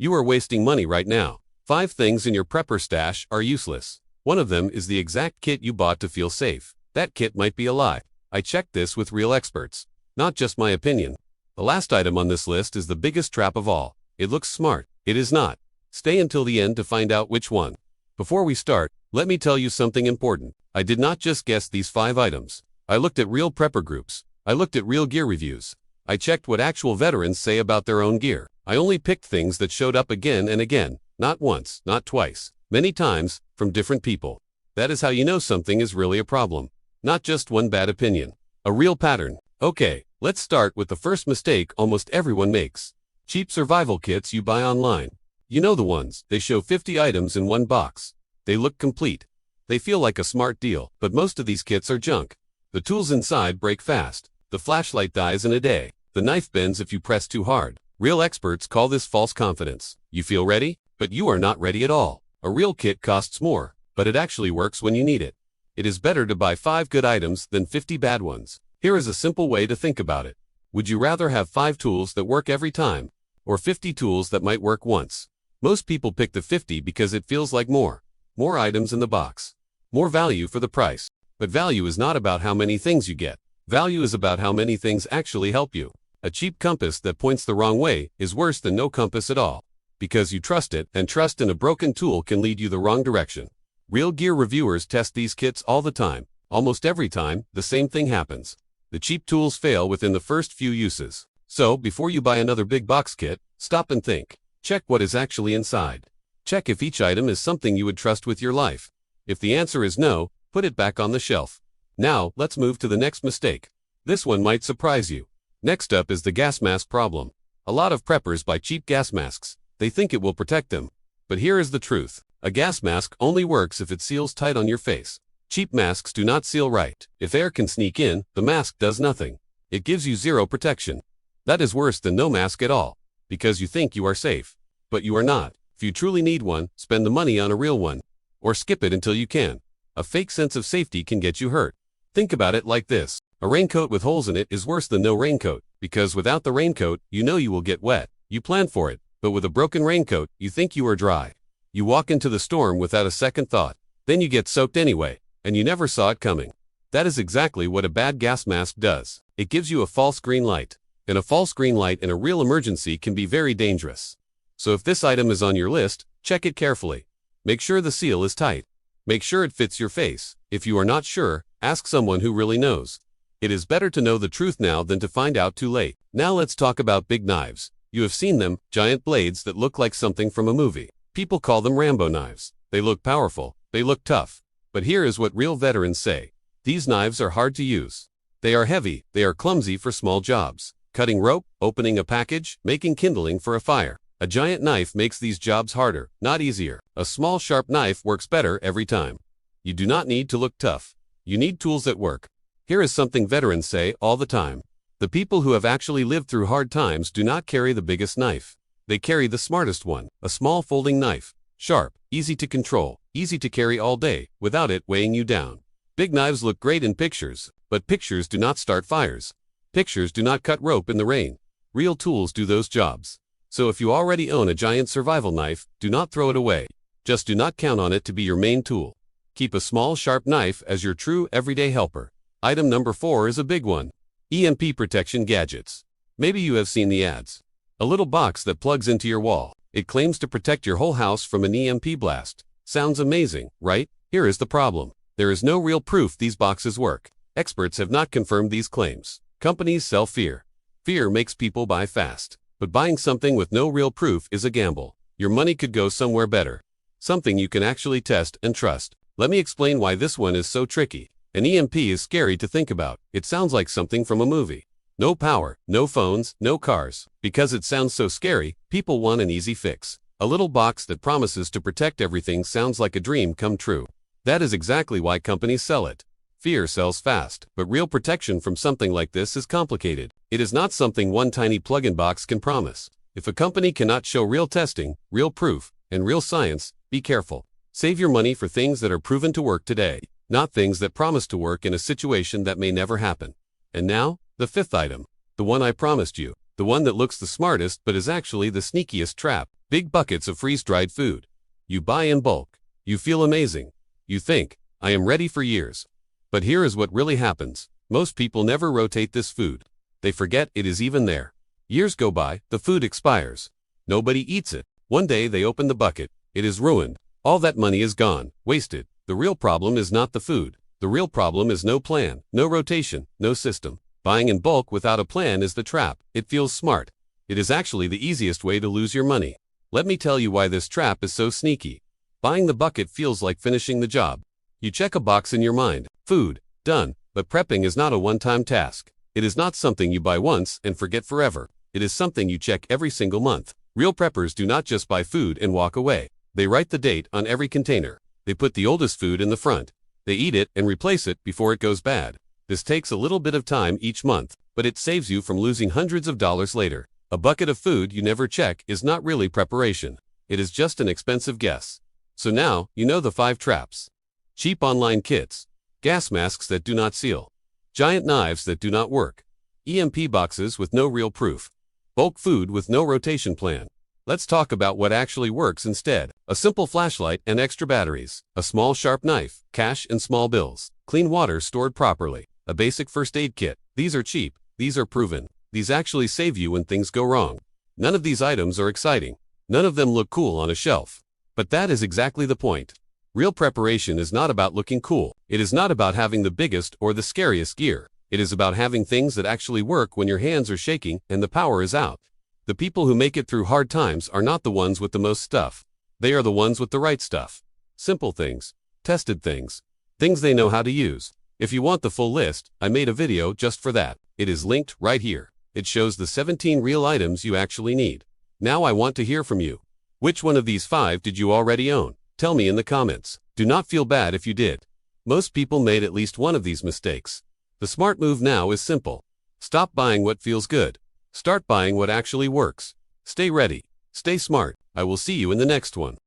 You are wasting money right now. 5 things in your prepper stash are useless. One of them is the exact kit you bought to feel safe. That kit might be a lie. I checked this with real experts. Not just my opinion. The last item on this list is the biggest trap of all. It looks smart. It is not. Stay until the end to find out which one. Before we start, let me tell you something important. I did not just guess these 5 items. I looked at real prepper groups. I looked at real gear reviews. I checked what actual veterans say about their own gear. I only picked things that showed up again and again. Not once, not twice. Many times, from different people. That is how you know something is really a problem. Not just one bad opinion. A real pattern. Okay, let's start with the first mistake almost everyone makes. Cheap survival kits you buy online. You know the ones. They show 50 items in one box. They look complete. They feel like a smart deal, but most of these kits are junk. The tools inside break fast. The flashlight dies in a day. The knife bends if you press too hard. Real experts call this false confidence. You feel ready, but you are not ready at all. A real kit costs more, but it actually works when you need it. It is better to buy 5 good items than 50 bad ones. Here is a simple way to think about it. Would you rather have 5 tools that work every time, or 50 tools that might work once? Most people pick the 50 because it feels like more. More items in the box. More value for the price. But value is not about how many things you get. Value is about how many things actually help you. A cheap compass that points the wrong way is worse than no compass at all. Because you trust it, and trust in a broken tool can lead you the wrong direction. Real gear reviewers test these kits all the time. Almost every time, the same thing happens. The cheap tools fail within the first few uses. So, before you buy another big box kit, stop and think. Check what is actually inside. Check if each item is something you would trust with your life. If the answer is no, put it back on the shelf. Now, let's move to the next mistake. This one might surprise you. Next up is the gas mask problem. A lot of preppers buy cheap gas masks. They think it will protect them. But here is the truth. A gas mask only works if it seals tight on your face. Cheap masks do not seal right. If air can sneak in, the mask does nothing. It gives you zero protection. That is worse than no mask at all. Because you think you are safe. But you are not. If you truly need one, spend the money on a real one. Or skip it until you can. A fake sense of safety can get you hurt. Think about it like this. A raincoat with holes in it is worse than no raincoat, because without the raincoat, you know you will get wet. You plan for it, but with a broken raincoat, you think you are dry. You walk into the storm without a second thought. Then you get soaked anyway, and you never saw it coming. That is exactly what a bad gas mask does. It gives you a false green light. And a false green light in a real emergency can be very dangerous. So if this item is on your list, check it carefully. Make sure the seal is tight. Make sure it fits your face. If you are not sure, ask someone who really knows. It is better to know the truth now than to find out too late. Now let's talk about big knives. You have seen them, giant blades that look like something from a movie. People call them Rambo knives. They look powerful. They look tough. But here is what real veterans say. These knives are hard to use. They are heavy. They are clumsy for small jobs. Cutting rope, opening a package, making kindling for a fire. A giant knife makes these jobs harder, not easier. A small sharp knife works better every time. You do not need to look tough. You need tools that work. Here is something veterans say all the time. The people who have actually lived through hard times do not carry the biggest knife. They carry the smartest one, a small folding knife. Sharp, easy to control, easy to carry all day, without it weighing you down. Big knives look great in pictures, but pictures do not start fires. Pictures do not cut rope in the rain. Real tools do those jobs. So if you already own a giant survival knife, do not throw it away. Just do not count on it to be your main tool. Keep a small sharp knife as your true everyday helper. Item number 4 is a big one. EMP protection gadgets. Maybe you have seen the ads. A little box that plugs into your wall. It claims to protect your whole house from an EMP blast. Sounds amazing, right? Here is the problem. There is no real proof these boxes work. Experts have not confirmed these claims. Companies sell fear. Fear makes people buy fast. But buying something with no real proof is a gamble. Your money could go somewhere better. Something you can actually test and trust. Let me explain why this one is so tricky. An EMP is scary to think about. It sounds like something from a movie. No power, no phones, no cars. Because it sounds so scary, people want an easy fix. A little box that promises to protect everything sounds like a dream come true. That is exactly why companies sell it. Fear sells fast, but real protection from something like this is complicated. It is not something one tiny plug-in box can promise. If a company cannot show real testing, real proof, and real science, be careful. Save your money for things that are proven to work today, not things that promise to work in a situation that may never happen. And now, the 5th item. The one I promised you. The one that looks the smartest but is actually the sneakiest trap. Big buckets of freeze-dried food. You buy in bulk. You feel amazing. You think, I am ready for years. But here is what really happens. Most people never rotate this food. They forget it is even there. Years go by, the food expires. Nobody eats it. One day they open the bucket. It is ruined. All that money is gone, wasted. The real problem is not the food. The real problem is no plan, no rotation, no system. Buying in bulk without a plan is the trap. It feels smart. It is actually the easiest way to lose your money. Let me tell you why this trap is so sneaky. Buying the bucket feels like finishing the job. You check a box in your mind. Food, done. But prepping is not a one-time task. It is not something you buy once and forget forever. It is something you check every single month. Real preppers do not just buy food and walk away. They write the date on every container. They put the oldest food in the front. They eat it and replace it before it goes bad. This takes a little bit of time each month, but it saves you from losing hundreds of dollars later. A bucket of food you never check is not really preparation. It is just an expensive guess. So now, you know the 5 traps. Cheap online kits. Gas masks that do not seal. Giant knives that do not work. EMP boxes with no real proof. Bulk food with no rotation plan. Let's talk about what actually works instead. A simple flashlight and extra batteries. A small sharp knife, cash and small bills. Clean water stored properly. A basic first aid kit. These are cheap. These are proven. These actually save you when things go wrong. None of these items are exciting. None of them look cool on a shelf. But that is exactly the point. Real preparation is not about looking cool. It is not about having the biggest or the scariest gear. It is about having things that actually work when your hands are shaking and the power is out. The people who make it through hard times are not the ones with the most stuff. They are the ones with the right stuff. Simple things. Tested things. Things they know how to use. If you want the full list, I made a video just for that. It is linked right here. It shows the 17 real items you actually need. Now I want to hear from you. Which one of these 5 did you already own? Tell me in the comments. Do not feel bad if you did. Most people made at least one of these mistakes. The smart move now is simple. Stop buying what feels good. Start buying what actually works. Stay ready. Stay smart. I will see you in the next one.